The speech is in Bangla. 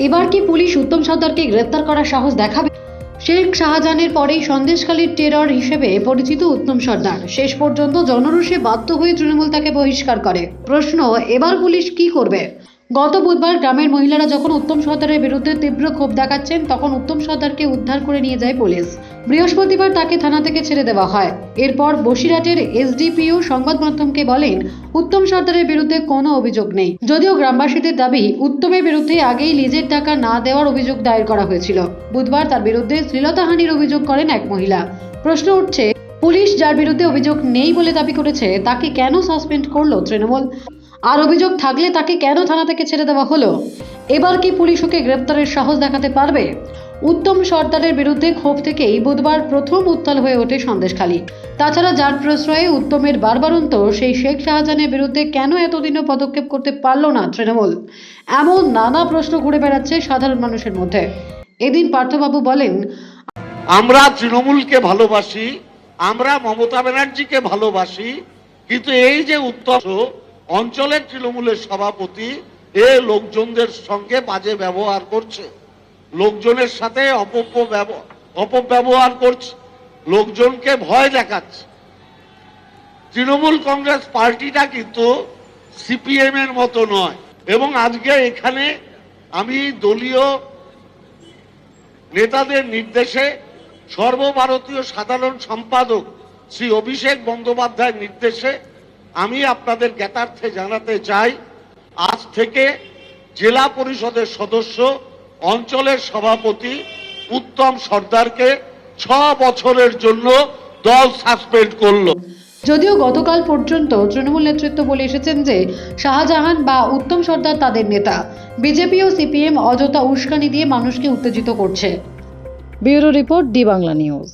এবার কি পুলিশ উত্তম সর্দারকে গ্রেফতার করার সাহস দেখাবে? শেখ শাহজাহানের পরেই সন্দেশখালীর টেরর হিসেবে পরিচিত উত্তম সর্দার শেষ পর্যন্ত জনরোষে বাধ্য হয়ে তৃণমূল তাকে বহিষ্কার করে। প্রশ্ন, এবার পুলিশ কি করবে? গত বুধবার গ্রামের মহিলারা যখন উত্তম সর্দারের বিরুদ্ধে তীব্র ক্ষোভ দেখাচ্ছেন, তখন উত্তম সর্দারকে উদ্ধার করে নিয়ে যায় পুলিশ। বৃহস্পতিবার তাকে থানা থেকে ছেড়ে দেওয়া হয়। এরপর বসিরহাটের এসডিপিও সংবাদ মাধ্যমকে বলেন, উত্তম সর্দারের বিরুদ্ধে কোনো অভিযোগ নেই। যদিও গ্রামবাসীদের দাবি, উত্তমের বিরুদ্ধে আগেই লিজের টাকা না দেওয়ার অভিযোগ দায়ের করা হয়েছিল। বুধবার তার বিরুদ্ধে শ্লীলতাহানির অভিযোগ করেন এক মহিলা। প্রশ্ন উঠছে, পুলিশ যার বিরুদ্ধে অভিযোগ নেই বলে দাবি করেছে, তাকে কেন সাসপেন্ড করলো তৃণমূল? আর অভিযোগ থাকলে তাকে কেন থানা থেকে ছেড়ে দেওয়া হলো? এবার কি পুলিশ ওকে গ্রেপ্তারের সাহস দেখাতে পারবে? উত্তম সর্দারের বিরুদ্ধে ক্ষোভ থেকেই বুধবার প্রথম উত্তাল হয়ে ওঠে সন্দেশখালী। তাছাড়া যার প্রশ্রয়ে উত্তমের বারবারন্ত সেই শেখ শাহজাহানের বিরুদ্ধে কেন এতদিনও পদক্ষেপ করতে পারল না তৃণমূল, এমন নানা প্রশ্ন ঘুরে বেড়াচ্ছে সাধারণ মানুষের মধ্যে। এদিন পার্থবাবু বলেন, আমরা তৃণমূলকে ভালোবাসি, আমরা মমতা ব্যানার্জিকে ভালোবাসি, কিন্তু এই যে উত্তর অঞ্চলের তৃণমূলের সভাপতি এ লোকজনদের সঙ্গে বাজে ব্যবহার করছে, লোকজনের সাথে অপব্যবহার করছে, লোকজনকে ভয় দেখাচ্ছে। তৃণমূল কংগ্রেস পার্টিটা কিন্তু সিপিএম এর মতো নয়। এবং আজকে এখানে আমি দলীয় নেতাদের নির্দেশে সর্বভারতীয় সাধারণ সম্পাদক শ্রী অভিষেক বন্দ্যোপাধ্যায়ের নির্দেশে আমি আপনাদের জ্ঞাতার্থে জানাতে চাই, আজ থেকে জেলা পরিষদের সদস্য অঞ্চলের সভাপতি উত্তম সর্দারকে 6 বছরের জন্য দল সাসপেন্ড করলো। যদিও গতকাল পর্যন্ত তৃণমূল নেতৃত্ব বলে এসেছেন যে শাহজাহান বা উত্তম সর্দার তাদের নেতা, বিজেপি ও সিপিএম অযথা উস্কানি দিয়ে মানুষকে উত্তেজিত করছে। Bureau report, D Bangla news.